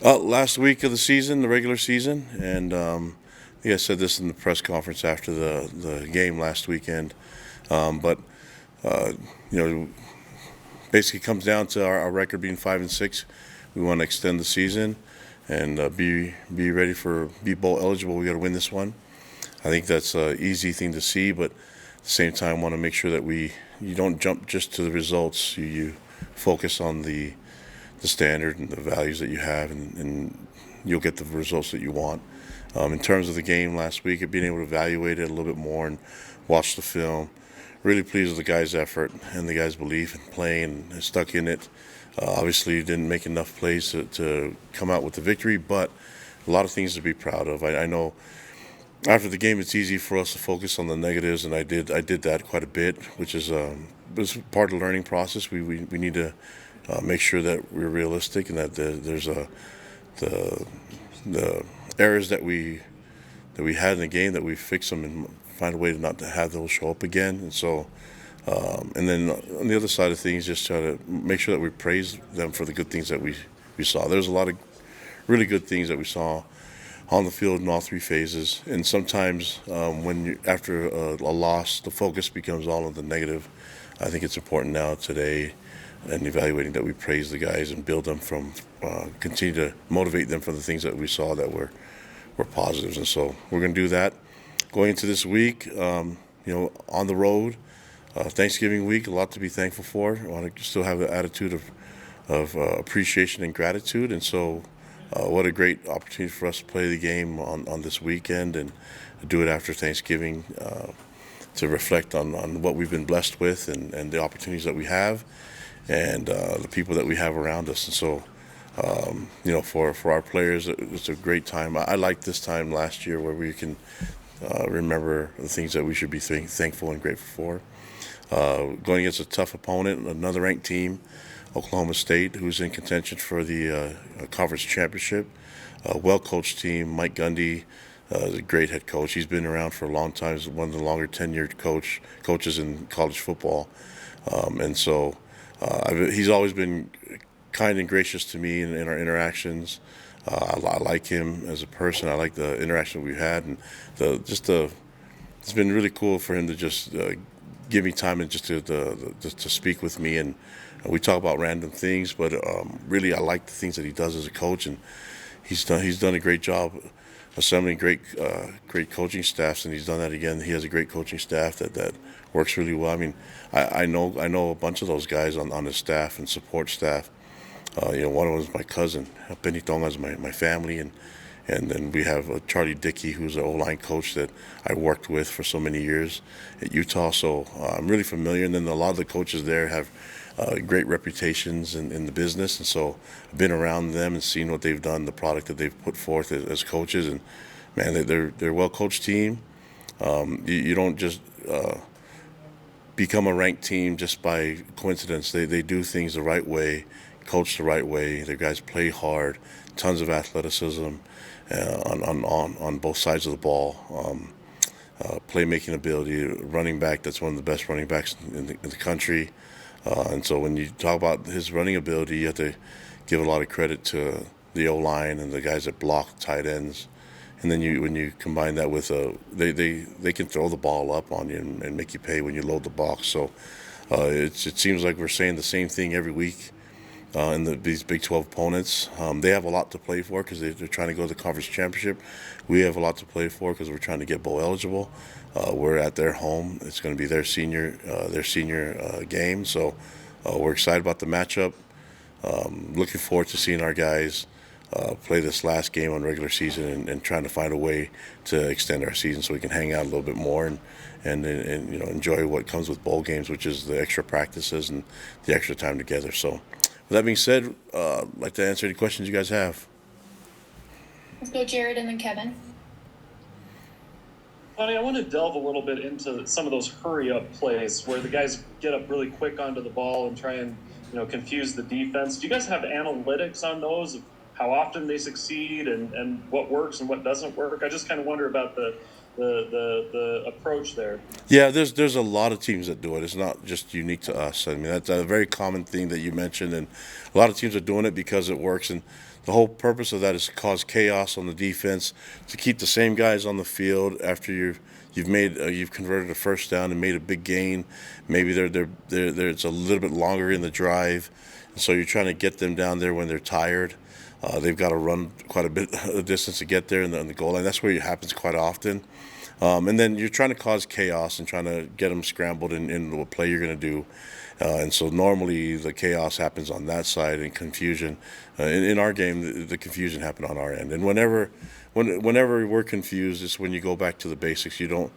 Last week of the season, the regular season, and I think I said this in the press conference after the game last weekend. But uh, you know, basically comes down to our record being 5-6. We want to extend the season and be ready for be bowl eligible. We got to win this one. I think that's an easy thing to see, but at the same time, want to make sure that you don't jump just to the results. You focus on the standard and the values that you have, and you'll get the results that you want. In terms of the game last week, being able to evaluate it a little bit more and watch the film, really pleased with the guys' effort and the guys' belief in playing and stuck in it. Obviously, didn't make enough plays to come out with the victory, but a lot of things to be proud of. I know after the game, it's easy for us to focus on the negatives, and I did that quite a bit, which is was part of the learning process. We need to make sure that we're realistic and that there's the the errors that we had in the game, that we fix them and find a way to not to have those show up again. And so, and then on the other side of things, just try to make sure that we praise them for the good things that we saw. There's a lot of really good things that we saw on the field in all three phases. And sometimes when after a loss, the focus becomes all on the negative. I think it's important now today and evaluating that we praise the guys and build them from, continue to motivate them for the things that we saw that were positives. And so we're going to do that going into this week. On the road, Thanksgiving week, a lot to be thankful for. I want to still have the attitude of appreciation and gratitude. And so, what a great opportunity for us to play the game on this weekend and do it after Thanksgiving, to reflect on what we've been blessed with and the opportunities that we have and the people that we have around us. And so, for our players, it's a great time. I like this time last year where we can remember the things that we should be thankful and grateful for. Going against a tough opponent, another ranked team, Oklahoma State, who's in contention for the conference championship. A well-coached team. Mike Gundy is a great head coach. He's been around for a long time. He's one of the longer tenured coaches in college football, and so he's always been kind and gracious to me in our interactions. I like him as a person. I like the interaction we've had, and it's been really cool for him to just give me time and just to speak with me. And we talk about random things, but really I like the things that he does as a coach, and he's done a great job assembling great coaching staffs, and he's done that again. He has a great coaching staff that works really well. I mean, I know a bunch of those guys on his staff and support staff. One of them is my cousin. Benny Tonga is my family, and then we have Charlie Dickey, who's an O-line coach that I worked with for so many years at Utah. So I'm really familiar. And then a lot of the coaches there have great reputations in the business, and so I've been around them and seen what they've done, the product that they've put forth as coaches. And man, they're a well-coached team. You don't just become a ranked team just by coincidence. They do things the right way, coach the right way. Their guys play hard, tons of athleticism on both sides of the ball. Playmaking ability, running back that's one of the best running backs in the country. And so when you talk about his running ability, you have to give a lot of credit to the O-line and the guys that block tight ends. And then when you combine that with they can throw the ball up on you and make you pay when you load the box. So it seems like we're saying the same thing every week. These Big 12 opponents, they have a lot to play for because they're trying to go to the conference championship. We have a lot to play for because we're trying to get bowl eligible. We're at their home. It's going to be their senior game. So we're excited about the matchup. Looking forward to seeing our guys play this last game on regular season and trying to find a way to extend our season so we can hang out a little bit more and enjoy what comes with bowl games, which is the extra practices and the extra time together. So with that being said, I'd like to answer any questions you guys have. Let's go Jared and then Kevin. Connie, I want to delve a little bit into some of those hurry-up plays where the guys get up really quick onto the ball and try and confuse the defense. Do you guys have analytics on those, of how often they succeed and what works and what doesn't work? I just kind of wonder about the approach there. Yeah, there's a lot of teams that do it. It's not just unique to us. I mean, that's a very common thing that you mentioned, and a lot of teams are doing it because it works. And the whole purpose of that is to cause chaos on the defense, to keep the same guys on the field after you've converted a first down and made a big gain. Maybe it's a little bit longer in the drive, so you're trying to get them down there when they're tired. They've got to run quite a bit of distance to get there in the goal line. That's where it happens quite often. And then you're trying to cause chaos and trying to get them scrambled in what play you're going to do. And so normally the chaos happens on that side and confusion. In our game, the confusion happened on our end. And whenever we're confused, it's when you go back to the basics. You don't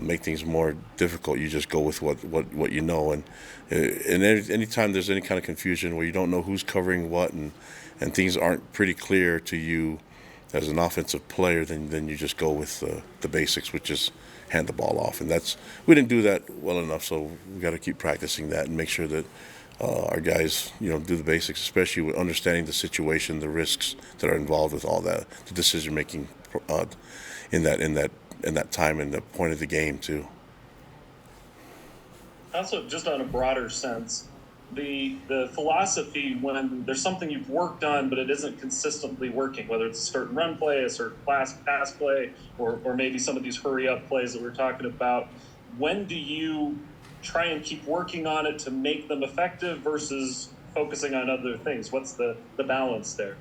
make things more difficult. You just go with what you know. And anytime there's any kind of confusion where you don't know who's covering what and things aren't pretty clear to you as an offensive player, then you just go with the basics, which is hand the ball off. And we didn't do that well enough, so we got to keep practicing that and make sure that our guys, do the basics, especially with understanding the situation, the risks that are involved with all that, the decision making in that time and the point of the game too. Also, just on a broader sense, the philosophy when there's something you've worked on but it isn't consistently working, whether it's a certain run play, a certain pass play, or maybe some of these hurry up plays that we're talking about, when do you try and keep working on it to make them effective versus focusing on other things? What's the balance there?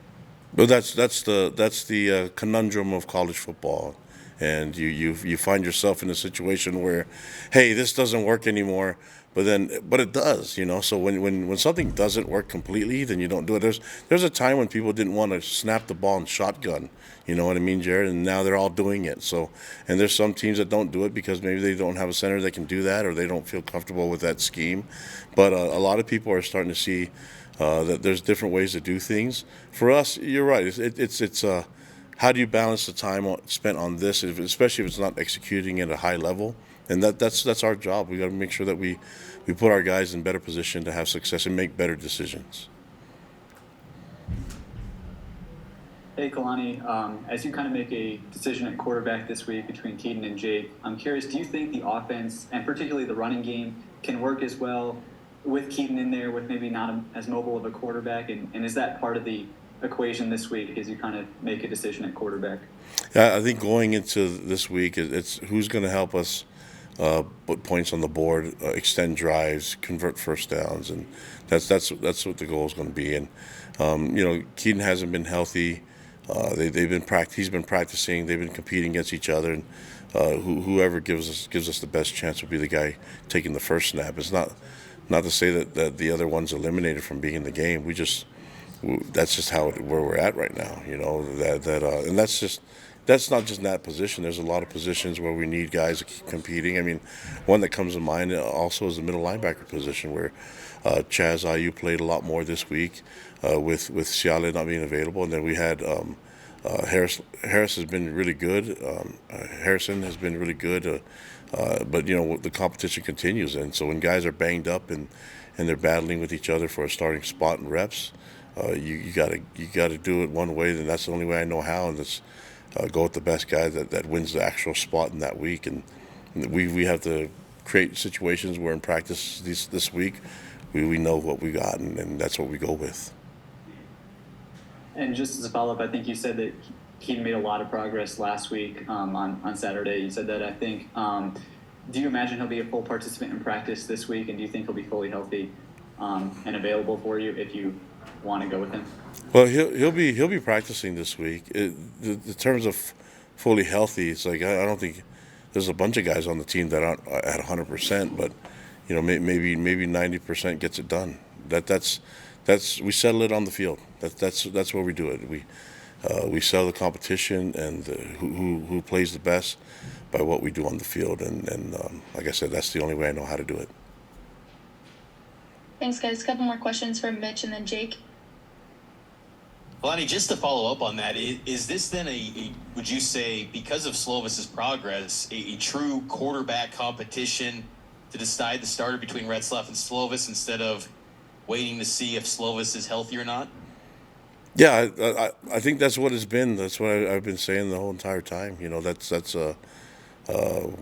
Well, that's the conundrum of college football, and you find yourself in a situation where, hey, this doesn't work anymore, but it does, So when something doesn't work completely, then you don't do it. There's a time when people didn't want to snap the ball and shotgun, you know what I mean, Jared? And now they're all doing it. So, and there's some teams that don't do it because maybe they don't have a center that can do that, or they don't feel comfortable with that scheme. But a lot of people are starting to see that there's different ways to do things. For us, you're right. It's how do you balance the time spent on this, especially if it's not executing at a high level? And that's our job. We got to make sure that we put our guys in better position to have success and make better decisions. Hey, Kalani, as you kind of make a decision at quarterback this week between Keaton and Jake, I'm curious, do you think the offense, and particularly the running game, can work as well with Keaton in there, with maybe not as mobile of a quarterback? And is that part of the equation this week as you kind of make a decision at quarterback? Yeah, I think going into this week, it's who's going to help us put points on the board, extend drives, convert first downs, and that's what the goal is going to be. And Keaton hasn't been healthy. He's been practicing. They've been competing against each other, and whoever gives us the best chance will be the guy taking the first snap. It's not to say that the other one's eliminated from being in the game. That's just where we're at right now. And that's not just in that position. There's a lot of positions where we need guys to keep competing. I mean, one that comes to mind also is the middle linebacker position, where Chaz Ayu played a lot more this week with Ciale not being available, and then we had Harris has been really good. Harrison has been really good, but the competition continues, and so when guys are banged up and they're battling with each other for a starting spot and reps, you gotta do it one way. Then that's the only way I know how, and that's go with the best guy that wins the actual spot in that week. And we have to create situations where in practice this week we know what we got, and that's what we go with. And just as a follow-up, I think you said that he made a lot of progress last week on Saturday. You said that, I think. Do you imagine he'll be a full participant in practice this week, and do you think he'll be fully healthy and available for you if you want to go with him? Well, he'll be practicing this week. In terms of fully healthy, it's like I don't think there's a bunch of guys on the team that aren't at 100%, but maybe 90% gets it done. That's we settle it on the field. That's where we do it. We settle the competition and who plays the best by what we do on the field. And like I said, that's the only way I know how to do it. Thanks, guys. A couple more questions from Mitch and then Jake. Kalani, just to follow up on that, is this then would you say, because of Slovis's progress, a true quarterback competition to decide the starter between Retzlaff and Slovis instead of waiting to see if Slovis is healthy or not? Yeah, I think that's what it's been. That's what I've been saying the whole entire time. That's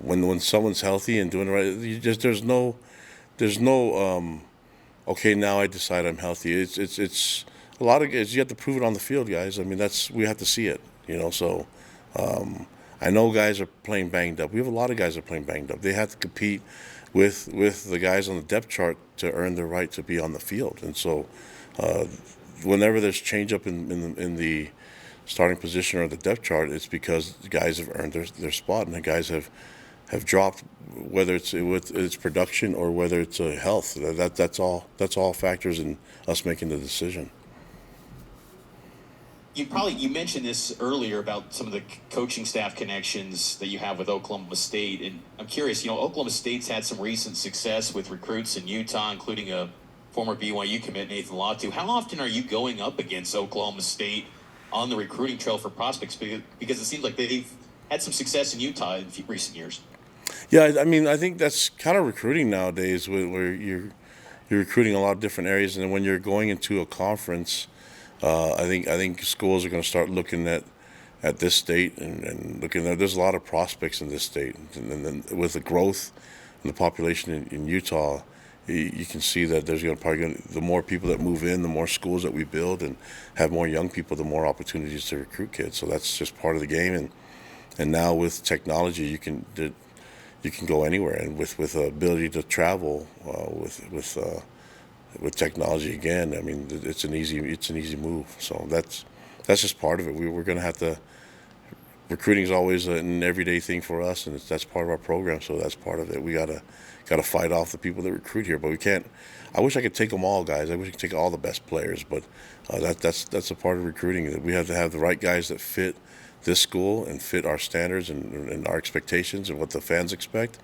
when someone's healthy and doing it right, there's no okay, now I decide I'm healthy. It's a lot of guys, you have to prove it on the field, guys. I mean, we have to see it, So I know guys are playing banged up. We have a lot of guys that are playing banged up. They have to compete with the guys on the depth chart to earn their right to be on the field. And so, whenever there's change up in the starting position or the depth chart, it's because guys have earned their spot, and the guys have dropped, whether it's with its production or whether it's health. That's all factors in us making the decision. You mentioned this earlier about some of the coaching staff connections that you have with Oklahoma State, and I'm curious. Oklahoma State's had some recent success with recruits in Utah, including a former BYU commit, Nathan Latu. How often are you going up against Oklahoma State on the recruiting trail for prospects? Because it seems like they've had some success in Utah in recent years. Yeah, I mean, I think that's kind of recruiting nowadays, where you're recruiting a lot of different areas, and then when you're going into a conference, I think schools are going to start looking at this state and looking at. There's a lot of prospects in this state, and then with the growth in the population in Utah, you can see that there's the more people that move in, the more schools that we build, and have more young people, the more opportunities to recruit kids. So that's just part of the game, and now with technology, you can go anywhere, and with the ability to travel with technology again. I mean, it's an easy move. So that's just part of it. We're going to have to. Recruiting is always an everyday thing for us, and that's part of our program. So that's part of it. We gotta fight off the people that recruit here, but we can't. I wish I could take them all, guys. I wish I could take all the best players, but that's a part of recruiting. That we have to have the right guys that fit this school and fit our standards and our expectations and what the fans expect,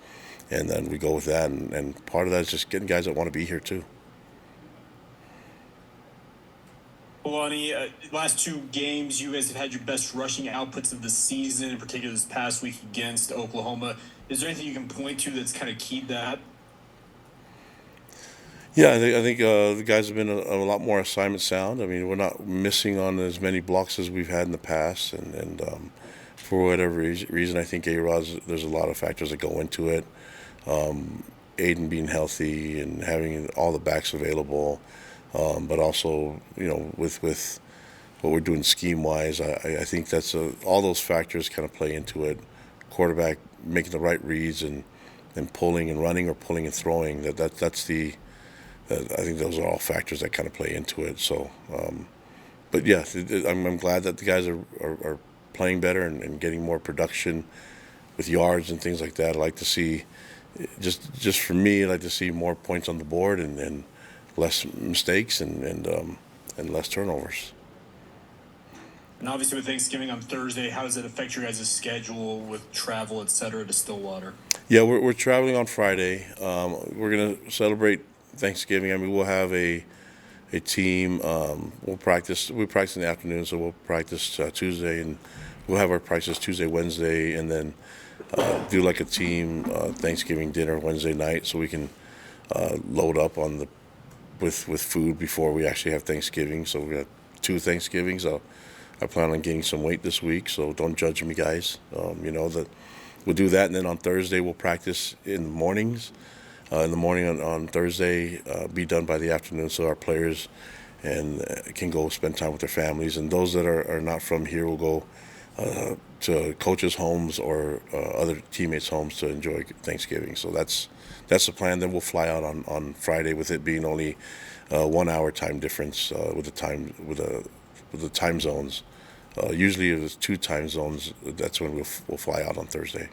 and then we go with that. And part of that is just getting guys that want to be here too. Kalani, last two games, you guys have had your best rushing outputs of the season, in particular this past week against Oklahoma. Is there anything you can point to that's kind of keyed that? Yeah, I think the guys have been a lot more assignment sound. I mean, we're not missing on as many blocks as we've had in the past, and for whatever reason, I think there's a lot of factors that go into it. Aiden being healthy and having all the backs available. But also, with what we're doing scheme-wise, I think that's all those factors kind of play into it. Quarterback making the right reads and pulling and running or pulling and throwing. I think those are all factors that kind of play into it. So, but yeah, I'm glad that the guys are playing better and getting more production with yards and things like that. I like to see, just for me, I like to see more points on the board and less mistakes and less turnovers. And obviously with Thanksgiving on Thursday, how does it affect your guys' schedule with travel, et cetera, to Stillwater? Yeah, we're traveling on Friday. We're going to celebrate Thanksgiving. I mean, we'll have a team. We'll practice. We practice in the afternoon, so we'll practice Tuesday, and we'll have our practice Tuesday, Wednesday, and then do like a team Thanksgiving dinner Wednesday night, so we can load up on with food before we actually have Thanksgiving. So we got 2 Thanksgivings. I plan on gaining some weight this week, so don't judge me, guys. That we'll do that, and then on Thursday we'll practice in the mornings. In the morning on Thursday, be done by the afternoon, so our players can go spend time with their families, and those that are not from here will go to coaches' homes or other teammates' homes to enjoy Thanksgiving. So that's the plan. Then we'll fly out on Friday, with it being only 1 hour time difference with the time zones. Usually, if it's 2 time zones, that's when we'll fly out on Thursday.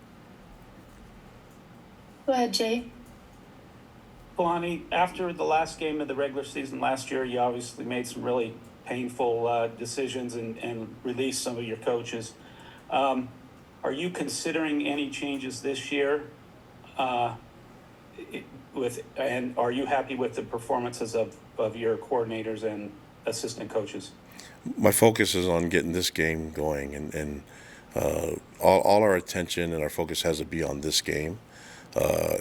Go ahead, Jay. Kalani, after the last game of the regular season last year, you obviously made some really painful decisions and released some of your coaches. Are you considering any changes this year? And are you happy with the performances of your coordinators and assistant coaches? My focus is on getting this game going, and all our attention and our focus has to be on this game.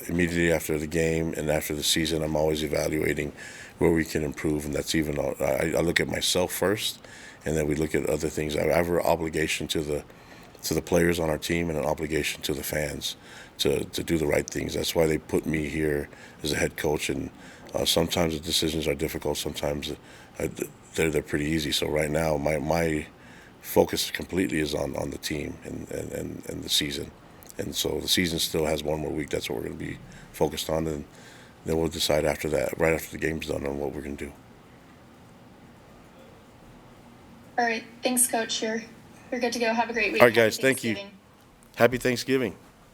Immediately after the game and after the season, I'm always evaluating where we can improve, and that's even I look at myself first, and then we look at other things. I have an obligation to the players on our team and an obligation to the fans to do the right things. That's why they put me here as a head coach, and sometimes the decisions are difficult. Sometimes they're pretty easy. So right now, my focus completely is on the team and the season. And so the season still has one more week. That's what we're going to be focused on, and then we'll decide after that, right after the game's done, on what we're going to do. All right. Thanks, Coach. You're good to go. Have a great week. All right, guys. Happy Thank you. Thanksgiving. Happy Thanksgiving.